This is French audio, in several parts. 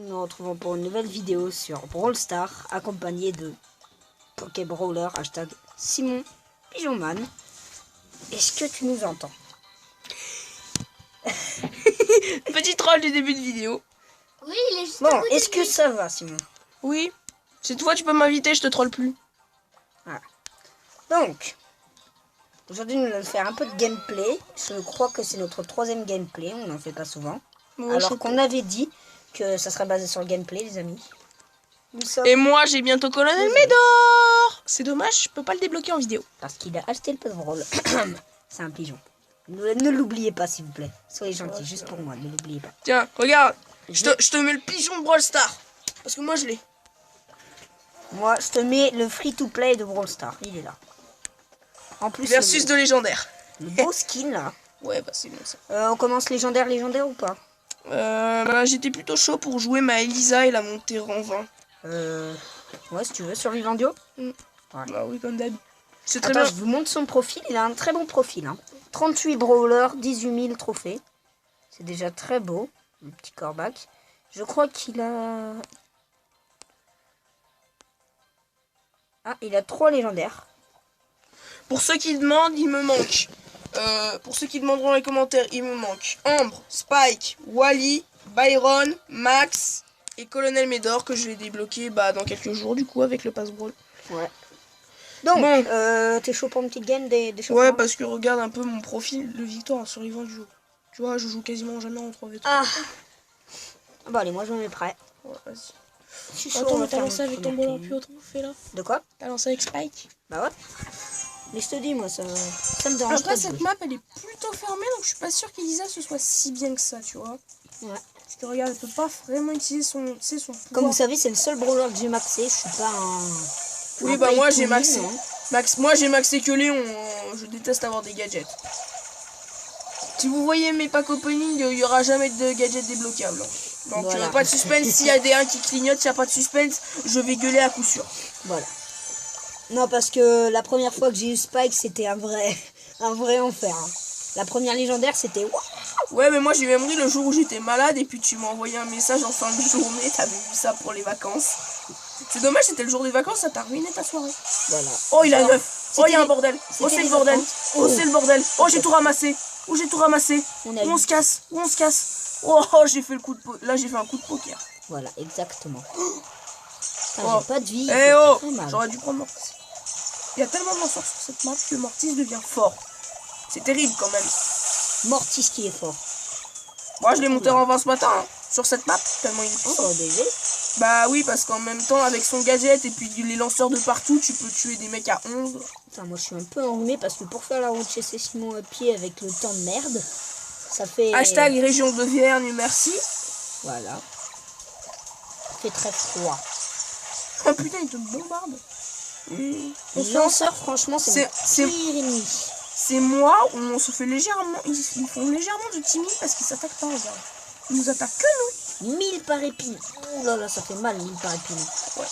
Nous nous retrouvons pour une nouvelle vidéo sur Brawl Stars, accompagné de Pokébrawler, hashtag Simon Pigeonman. Est-ce que tu nous entends? Petit troll du début de vidéo. Oui, il est juste Bon, est-ce que ça va, Simon? Oui. Cette fois, tu peux m'inviter, je te troll plus. Voilà. Donc, aujourd'hui, nous allons faire un peu de gameplay. Je crois que c'est notre troisième gameplay, on n'en fait pas souvent. Moi, Alors qu'on avait dit que ça serait basé sur le gameplay, les amis. Nous sommes... Et moi, j'ai bientôt Colonel Médor. C'est dommage, je peux pas le débloquer en vidéo. Parce qu'il a acheté le Pokéball. C'est un pigeon. Ne l'oubliez pas, s'il vous plaît. Soyez gentils, juste pour moi, ne l'oubliez pas. Tiens, regarde. Je te mets le pigeon de Brawl Stars. Parce que moi, je l'ai. Moi, je te mets le free-to-play de Brawl Stars. Il est là. En plus, Versus de légendaire. le beau skin, là. Ouais, bah c'est bon ça. On commence légendaire ou pas? Bah, j'étais plutôt chaud pour jouer ma Elisa et la monter en 20. Ouais, si tu veux, sur Vivandio. Ouais. Bah oui, comme d'hab. C'est très Attends, bien. je vous montre son profil. Il a un très bon profil. Hein. 38 brawlers, 18 000 trophées. C'est déjà très beau. Le petit corbac. Je crois qu'il a... Ah, il a 3 légendaires. Pour ceux qui demandent, il me manque. Pour ceux qui demanderont dans les commentaires, il me manque Ambre, Spike, Wally, Byron, Max et Colonel Médor que je vais débloquer dans quelques jours du coup avec le pass brawl. Ouais. Donc, bon. t'es chaud pour une petite game des Ouais, parce que regarde un peu mon profil de victoire en survivant du jeu. Tu vois, je joue quasiment jamais en 3v3. Ah. Bon, allez, moi je me mets prêt. Ouais, vas-y. Je suis chaud. Attends, on va mais t'as faire lancé une avec ton première ballon game. plus autrefois là. De quoi? T'as lancé avec Spike. Bah ouais. Mais je te dis, moi, ça me dérange pas Après, de cette jouer. map elle est plutôt fermée donc je suis pas sûr qu'Elisa ce soit si bien que ça, tu vois. Ouais. Parce que regarde, elle peut pas vraiment utiliser son pouvoir. Comme vous savez, c'est le seul brawler que j'ai maxé. Je suis pas un... Oui, un bah pay moi to j'ai win, maxé. hein. Moi j'ai maxé que Léon. Je déteste avoir des gadgets. Si vous voyez mes packs opening, il y aura jamais de gadgets débloquables. Donc Voilà. pas de suspense. S'il y a des 1 qui clignotent, s'il n'y a pas de suspense, je vais gueuler à coup sûr. Voilà. Non, parce que la première fois que j'ai eu Spike, c'était un vrai enfer. Hein. La première légendaire, c'était... Ouais, mais moi j'ai même ri le jour où j'étais malade et puis tu m'as envoyé un message en fin de journée. T'avais vu ça pour les vacances. C'est dommage, c'était le jour des vacances, ça t'a ruiné ta soirée. Voilà. Oh, il a 9. Oh, il y a un bordel. Oh, c'est les le bordel. vacances. Oh, c'est le bordel. Oh, j'ai tout ramassé. Oh, j'ai tout ramassé. On se casse. On se casse. Oh, j'ai fait le coup de là, j'ai fait un coup de poker. Voilà, exactement. Putain, Oh. j'ai pas de vie. Eh oh, très mal. j'aurais dû prendre Mortis. Il y a tellement de mensonges sur cette map que Mortis devient fort. C'est terrible quand même. Mortis qui est fort. Moi, je l'ai monté en 20 ce matin hein, sur cette map, tellement il est fort. Oh, BG. Bah oui, parce qu'en même temps, avec son gadget et puis les lanceurs de partout, tu peux tuer des mecs à 11. Putain, moi je suis un peu enrhumé parce que pour faire la route chez Simon à pied avec le temps de merde, ça fait... Hashtag région de Viergne, merci. Voilà. Ça fait très froid. Oh putain, il te bombarde. Les lanceurs, franchement, c'est c'est- mon pire ennemi. C'est moi où on se fait légèrement. Ils font légèrement de timide parce qu'ils s'attaquent pas, regarde. Ils nous attaquent que nous. 1000 par épine. Oh là là, ça fait mal, 1000 par épine. Ouais.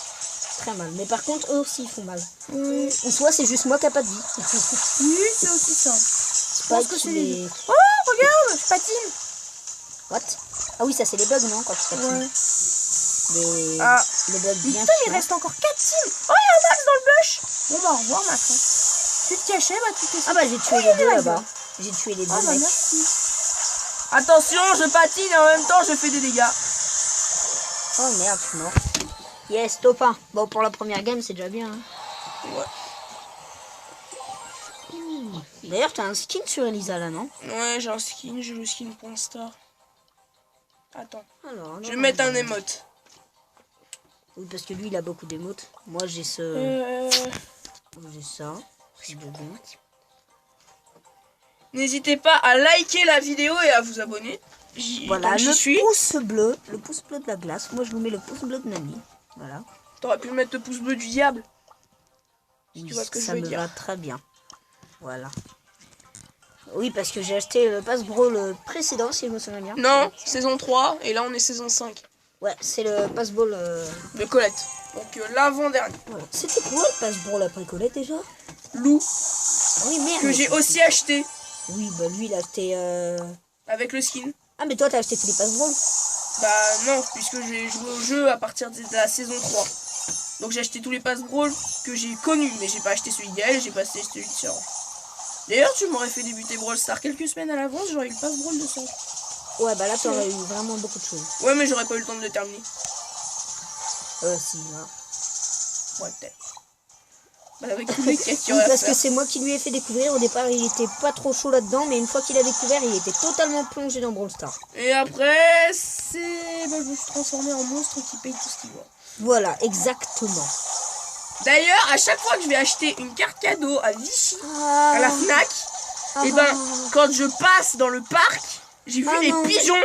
Très mal. Mais par contre, eux aussi, ils font mal. Oui, Ou soit c'est juste moi qui a pas de vie. c'est aussi ça. C'est pense que c'est les Oh, regarde, je patine. What? Ah oui, ça c'est les bugs, non? Quand tu patines. Ouais. Les... Ah. les bugs Mais bien putain, il chiants. reste encore 4 teams. Oh, il y a un Max dans le bush. Bon, bah, au revoir, Max. hein. Tu te cachais, bah, tu t'es... Ah bah j'ai tué les deux là-bas. J'ai tué les deux Ah, bah, mecs. merci. Attention, je patine et en même temps, je fais des dégâts. Oh merde, je suis mort. Yes, top 1. Bon, pour la première game, c'est déjà bien. Hein. Ouais. D'ailleurs, t'as un skin sur Elisa là, non? Ouais, j'ai un skin, j'ai le skin point star. Attends, Alors, je vais mettre un émote. Oui, parce que lui, il a beaucoup d'émotes. Moi, j'ai ce... J'ai ça. C'est bon. N'hésitez pas à liker la vidéo et à vous abonner. Voilà, J'y le suis. pouce bleu. Le pouce bleu de la glace. Moi, je vous mets le pouce bleu de Nani. Voilà. T'aurais pu mettre le pouce bleu du diable. Oui, tu vois ce que je ça veux me dire. va très bien. Voilà. Oui, parce que j'ai acheté le pass brawl précédent, si je me souviens bien. Non, saison 3 et là on est saison 5 Ouais, c'est le pass brawl... de Colette. Donc l'avant-dernier. Voilà. C'était quoi le pass brawl après Colette déjà? Lou, Oui, merde. que j'ai aussi acheté Oui, bah lui, il a acheté... avec le skin. Ah, mais toi, t'as acheté tous les pass brawl? Bah non, puisque j'ai joué au jeu à partir de la saison 3. Donc j'ai acheté tous les pass brawl que j'ai connus, mais j'ai pas acheté celui d'Yael, j'ai pas acheté celui de Surge. D'ailleurs, tu m'aurais fait débuter Brawl Stars quelques semaines à l'avance, j'aurais eu le pass brawl de Surge. Ouais, bah là, t'aurais eu vraiment beaucoup de choses. Ouais, mais j'aurais pas eu le temps de le terminer. Si, là. Ouais, peut-être. Bah, avec tous les quêtes qu'il y Oui, aurait à parce que faire. c'est moi qui lui ai fait découvrir. Au départ, il était pas trop chaud là-dedans, mais une fois qu'il a découvert, il était totalement plongé dans Brawl Stars. Et après, c'est... Bah, je me suis transformé en monstre qui paye tout ce qu'il voit. Voilà, exactement. D'ailleurs, à chaque fois que je vais acheter une carte cadeau à Vichy, à la Fnac, et ben, quand je passe dans le parc, j'ai vu les pigeons.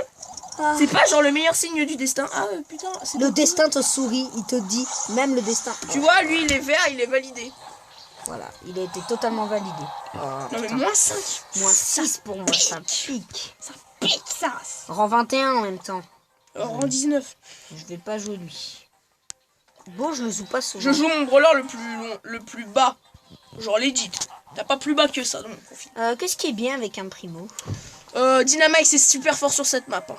C'est pas genre le meilleur signe du destin. Ah putain, c'est le destin te sourit, il te dit, même le destin. Tu vois, lui, il est vert, il est validé. Voilà, il a été totalement validé. Non mais moins 5. Moins 6 pour moi, ça pique. Ça pique, ça. Rang 21 en même temps. Rang 19. Je vais pas jouer lui. Bon, je le joue pas souvent. Je joue mon brawler le plus bas. Genre legit. T'as pas plus bas que ça dans mon profil. Qu'est-ce qui est bien avec un primo? Dynamite, c'est super fort sur cette map. Hein.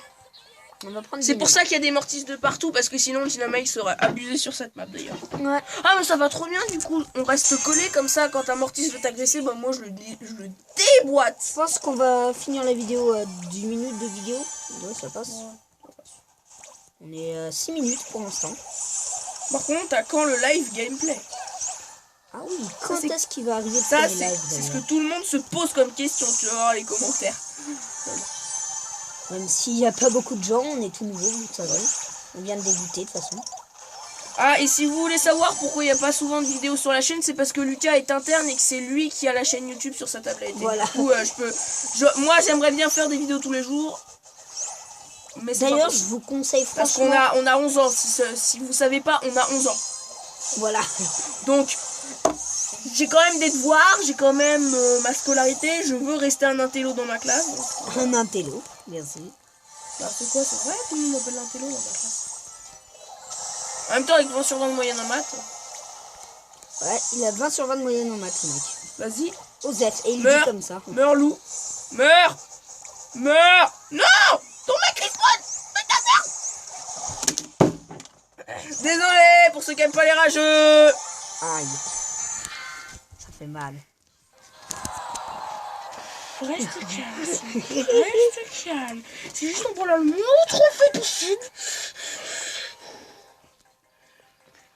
On va prendre C'est pour ça qu'il y a des mortises de partout, parce que sinon Dynamite serait abusé sur cette map d'ailleurs. Ouais. Ah mais ça va trop bien du coup, on reste collé comme ça, quand un mortise veut t'agresser, bah moi je le déboîte. Je pense qu'on va finir la vidéo à 10 minutes de vidéo. Ouais, ça passe. On est à 6 minutes pour l'instant. Par contre, t'as quand le live gameplay? Ah oui, quand est-ce qu'il va arriver le Ça, premier live c'est ce que tout le monde se pose comme question, tu vas voir les commentaires. Même s'il n'y a pas beaucoup de gens, on est tout nouveau, vous savez. On vient de débuter de toute façon. Ah, et si vous voulez savoir pourquoi il n'y a pas souvent de vidéos sur la chaîne, c'est parce que Lucas est interne et que c'est lui qui a la chaîne YouTube sur sa tablette. Voilà. Du coup, moi, j'aimerais bien faire des vidéos tous les jours. Mais d'ailleurs, je vous conseille parce franchement... qu'on on a 11 ans. Si vous savez pas, on a 11 ans. Voilà. Donc, j'ai quand même des devoirs, j'ai quand même ma scolarité. Je veux rester un intello dans ma classe. Donc... Un intello, merci. Bah, c'est quoi, c'est vrai? Tout le monde m'appelle l'intello dans ma classe. En même temps, avec 20 sur 20 de moyenne en maths. Ouais, il a 20 sur 20 de moyenne en maths, le mec. Vas-y. Osef, et il Meurs, dit comme ça. Meurs, loup. Meurs. Meurs. Non. Ton mec respawn. Mais ta merde. Désolé pour ceux qui aiment pas les rageux. Aïe. Ça fait mal. Reste calme. Reste calme. C'est juste pour le moins trop fait possible.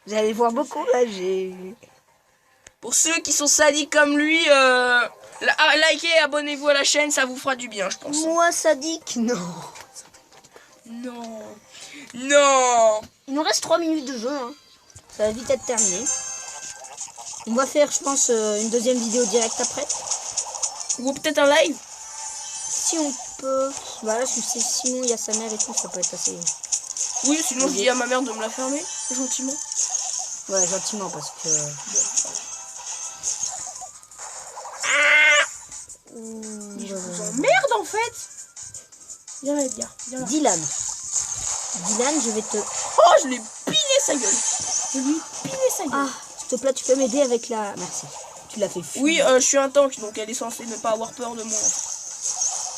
Vous allez voir beaucoup là, j'ai... Pour ceux qui sont sadiques comme lui, likez et abonnez-vous à la chaîne, ça vous fera du bien, je pense. Moi, sadique, non. Non. Non. Il nous reste 3 minutes de jeu, hein. Ça va vite être terminé. On va faire, je pense, une deuxième vidéo directe après. Ou peut-être un live. Si on peut... Voilà, je sais, sinon il y a sa mère et tout, ça peut être assez... Oui, sinon je dis à ma mère de me la fermer, gentiment. Ouais, gentiment, parce que... Je vous emmerde en fait. Viens là, Edgar. Viens là. Dylan. Dylan, je vais te... Oh, je l'ai piné sa gueule. Je lui ai piné sa gueule. Ah, s'il te plaît, tu peux m'aider avec la... Merci. Tu l'as fait fuir. Oui, je suis un tank, donc elle est censée ne pas avoir peur de moi.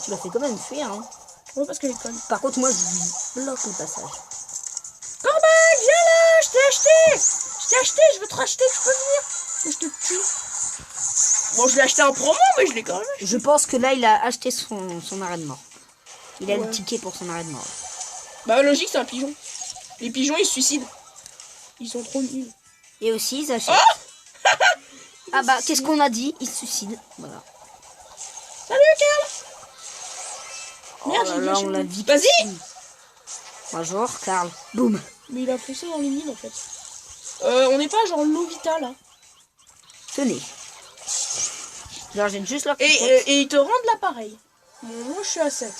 Tu l'as fait quand même fuir, hein. Ouais, parce qu'elle est conne. Par contre, moi, je lui bloque le passage. Cormac, viens là, je t'ai acheté. Je t'ai acheté, je veux te racheter, tu peux venir. Ou je te tue. Bon, je l'ai acheté en promo, mais je l'ai quand même acheté. Je pense que là, il a acheté son arrêt de mort. Il a Ouais. le ticket pour son arrêt de mort. Bah, logique, c'est un pigeon. Les pigeons, ils se suicident. Ils sont trop nuls. Et aussi, ils achètent... Ah bah, qu'est-ce qu'on a dit? Ils se suicident. Voilà. Salut, Carl. Merde, j'ai là, gâché on le l'a truc. vite. Vas-y. Bonjour, Karl. Boum. Mais il a foncé dans les mines, en fait. On n'est pas genre Lovita, là. Tenez. Genre, j'ai juste leur Et ils te rendent l'appareil. Moi, je suis à 7.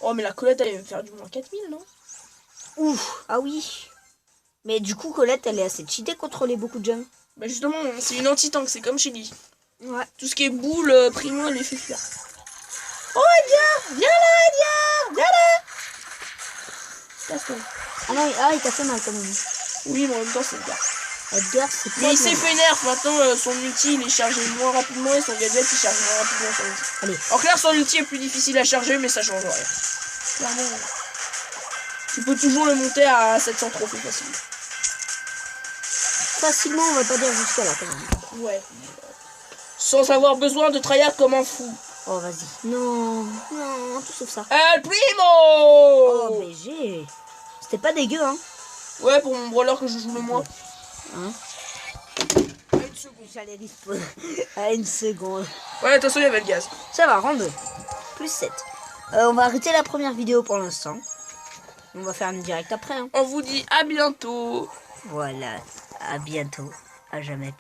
Oh, mais la Colette, elle va me faire du moins 4000, non? Ouf. Ah oui. Mais du coup, Colette, elle est assez cheatée contre les beaucoup de jumps. Bah, justement, c'est une anti-tank, c'est comme chez lui. Ouais. Tout ce qui est boule, primo, elle les fait fuir. Oh, Edgar. Viens là, Edgar. Viens là. Casse-toi. Ah non, il t'a fait mal, comme on dit. Oui, mais en même temps, c'est Edgar. Edgar, c'est pas... Mais il s'est fait nerf. Maintenant, son ulti, il est chargé moins rapidement et son gadget, il charge moins rapidement son ulti. Allez. En clair, son ulti est plus difficile à charger, mais ça change rien. Clairement. Tu peux toujours le monter à 700 trophées facile. Facilement, on va pas dire jusqu'à là quand même. Ouais. Sans avoir besoin de tryhard comme un fou. Oh, vas-y. Non, non, tout sauf ça. El Primo. Oh, BG. C'était pas dégueu, hein. Ouais, pour mon brawler que je joue le moins. Hein? Une seconde. J'allais respawn à une seconde. Ouais, attention, il y avait le gaz. Ça va, rang 2. Plus 7. On va arrêter la première vidéo pour l'instant. On va faire une direct après. Hein. On vous dit à bientôt. Voilà. À bientôt. À jamais plus.